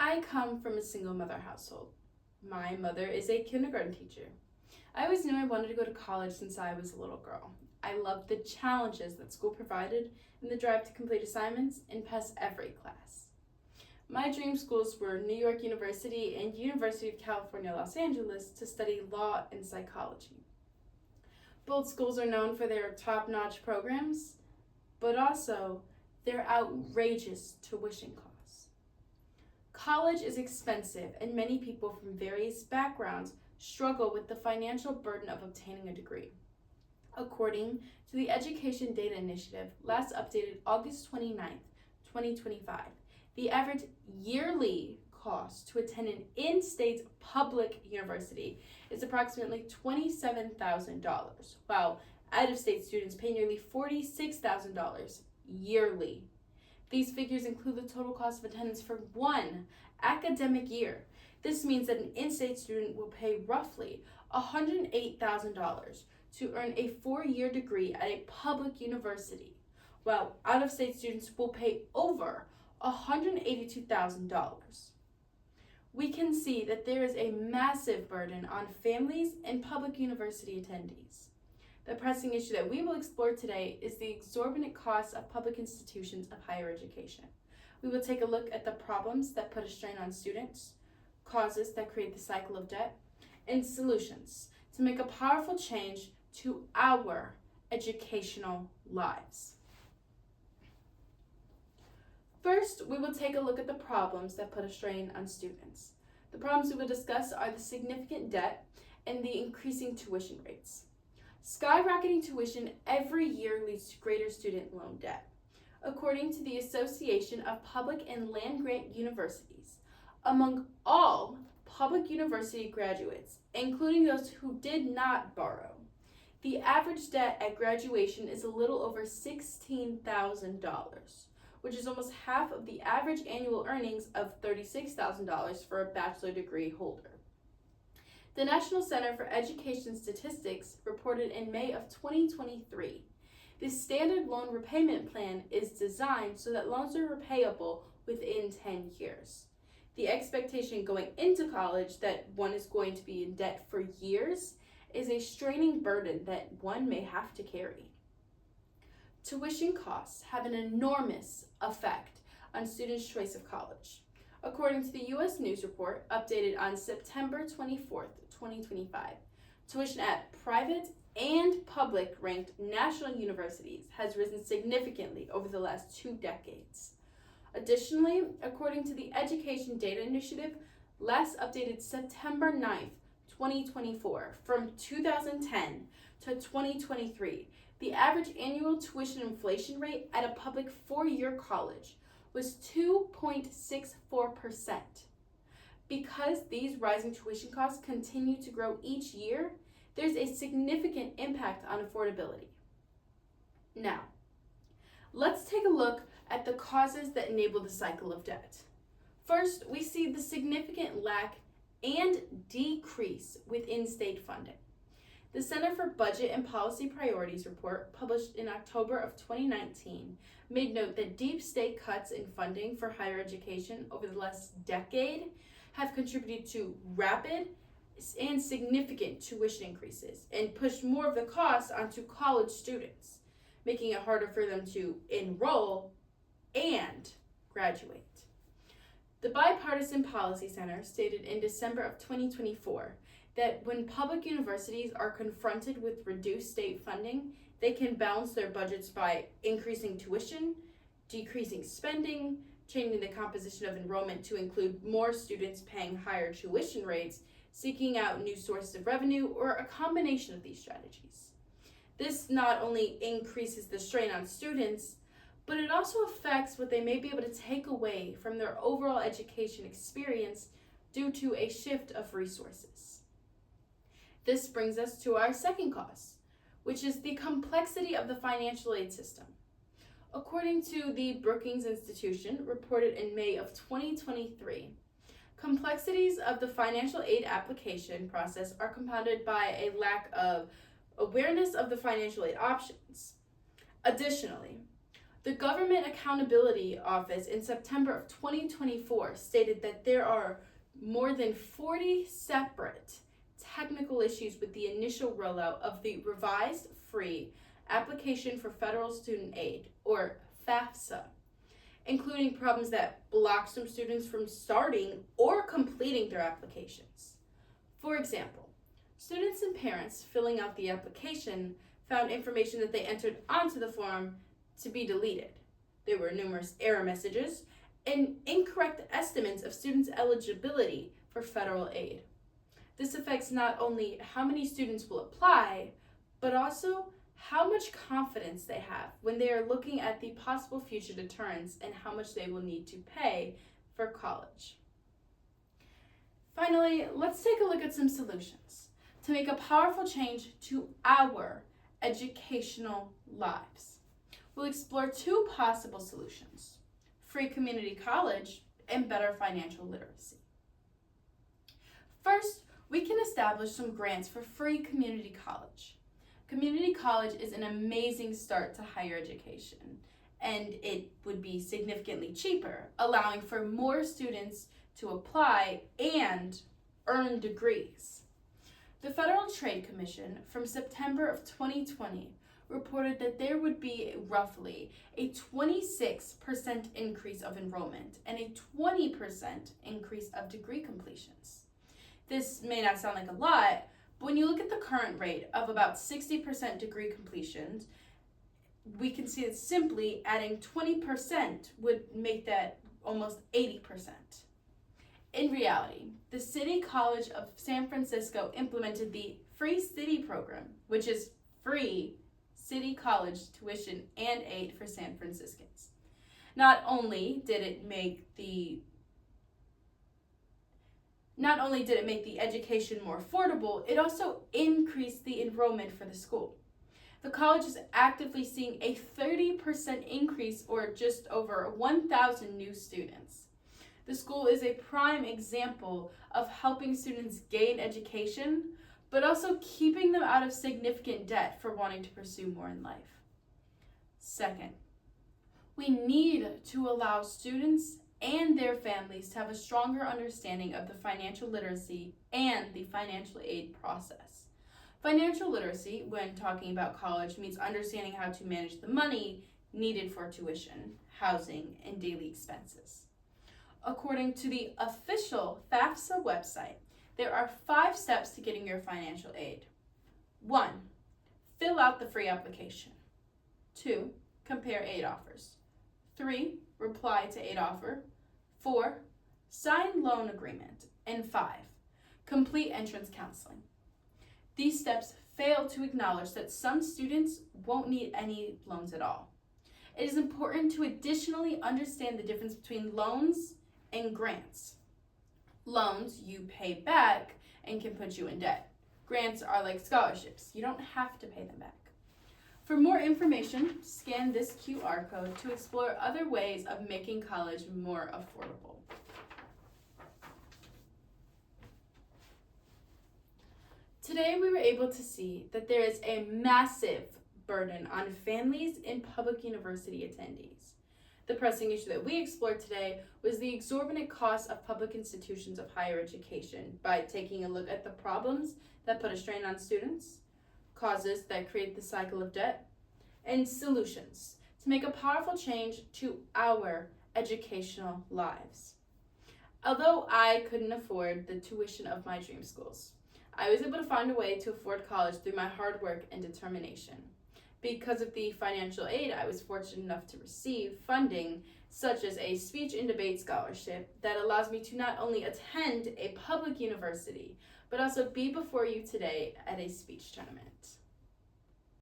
I come from a single mother household. My mother is a kindergarten teacher. I always knew I wanted to go to college since I was a little girl. I loved the challenges that school provided and the drive to complete assignments and pass every class. My dream schools were New York University and University of California, Los Angeles to study law and psychology. Both schools are known for their top-notch programs, but also their outrageous tuition costs. College is expensive, and many people from various backgrounds struggle with the financial burden of obtaining a degree. According to the Education Data Initiative, last updated August 29th, 2025, the average yearly cost to attend an in-state public university is approximately $27,000, while out-of-state students pay nearly $46,000 yearly. These figures include the total cost of attendance for one academic year. This means that an in-state student will pay roughly $108,000 to earn a 4-year degree at a public university, while out-of-state students will pay over $182,000. We can see that there is a massive burden on families and public university attendees. The pressing issue that we will explore today is the exorbitant costs of public institutions of higher education. We will take a look at the problems that put a strain on students, causes that create the cycle of debt, and solutions to make a powerful change to our educational lives. First, we will take a look at the problems that put a strain on students. The problems we will discuss are the significant debt and the increasing tuition rates. Skyrocketing tuition every year leads to greater student loan debt. According to the Association of Public and Land-Grant Universities, among all public university graduates, including those who did not borrow, the average debt at graduation is a little over $16,000, which is almost half of the average annual earnings of $36,000 for a bachelor degree holder. The National Center for Education Statistics reported in May of 2023, the standard loan repayment plan is designed so that loans are repayable within 10 years. The expectation going into college that one is going to be in debt for years is a straining burden that one may have to carry. Tuition costs have an enormous effect on students' choice of college. According to the U.S. News Report, updated on September 24th, 2025, tuition at private and public ranked national universities has risen significantly over the last 2 decades. Additionally, according to the Education Data Initiative, last updated September 9th, 2024, from 2010 to 2023, the average annual tuition inflation rate at a public 4-year college was 2.64%. Because these rising tuition costs continue to grow each year, there's a significant impact on affordability. Now, let's take a look at the causes that enable the cycle of debt. First, we see the significant lack and decrease within state funding. The Center for Budget and Policy Priorities report, published in October of 2019, made note that deep state cuts in funding for higher education over the last decade have contributed to rapid and significant tuition increases and pushed more of the cost onto college students, making it harder for them to enroll and graduate. The Bipartisan Policy Center stated in December of 2024 that when public universities are confronted with reduced state funding, they can balance their budgets by increasing tuition, decreasing spending, changing the composition of enrollment to include more students paying higher tuition rates, seeking out new sources of revenue, or a combination of these strategies. This not only increases the strain on students, but it also affects what they may be able to take away from their overall education experience due to a shift of resources. This brings us to our second cause, which is the complexity of the financial aid system. According to the Brookings Institution, reported in May of 2023, complexities of the financial aid application process are compounded by a lack of awareness of the financial aid options. Additionally, The Government Accountability Office in September of 2024 stated that there are more than 40 separate technical issues with the initial rollout of the revised free application for federal student aid, or FAFSA, including problems that block some students from starting or completing their applications. For example, students and parents filling out the application found information that they entered onto the form to be deleted. There were numerous error messages and incorrect estimates of students' eligibility for federal aid. This affects not only how many students will apply, but also how much confidence they have when they are looking at the possible future deterrents and how much they will need to pay for college. Finally, let's take a look at some solutions to make a powerful change to our educational lives. We'll explore two possible solutions: free community college and better financial literacy. First, we can establish some grants for free community college. Community college is an amazing start to higher education, and it would be significantly cheaper, allowing for more students to apply and earn degrees. The Federal Trade Commission from September of 2020 reported that there would be roughly a 26% increase of enrollment and a 20% increase of degree completions. This may not sound like a lot, but when you look at the current rate of about 60% degree completions, we can see that simply adding 20% would make that almost 80%. In reality, the City College of San Francisco implemented the Free City program, which is free city college tuition and aid for San Franciscans. Not only did it make the education more affordable, it also increased the enrollment for the school. The college is actively seeing a 30% increase, or just over 1,000 new students. The school is a prime example of helping students gain education, but also keeping them out of significant debt for wanting to pursue more in life. Second, we need to allow students and their families to have a stronger understanding of the financial literacy and the financial aid process. Financial literacy, when talking about college, means understanding how to manage the money needed for tuition, housing, and daily expenses. According to the official FAFSA website, there are 5 steps to getting your financial aid. 1. Fill out the free application. 2. Compare aid offers. 3. Reply to aid offer. 4. Sign loan agreement. And 5. Complete entrance counseling. These steps fail to acknowledge that some students won't need any loans at all. It is important to additionally understand the difference between loans and grants. Loans you pay back and can put you in debt. Grants are like scholarships. You don't have to pay them back. For more information, scan this QR code to explore other ways of making college more affordable. Today we were able to see that there is a massive burden on families and public university attendees. The pressing issue that we explored today was the exorbitant cost of public institutions of higher education by taking a look at the problems that put a strain on students, causes that create the cycle of debt, and solutions to make a powerful change to our educational lives. Although I couldn't afford the tuition of my dream schools, I was able to find a way to afford college through my hard work and determination. Because of the financial aid, I was fortunate enough to receive funding such as a speech and debate scholarship that allows me to not only attend a public university, but also be before you today at a speech tournament.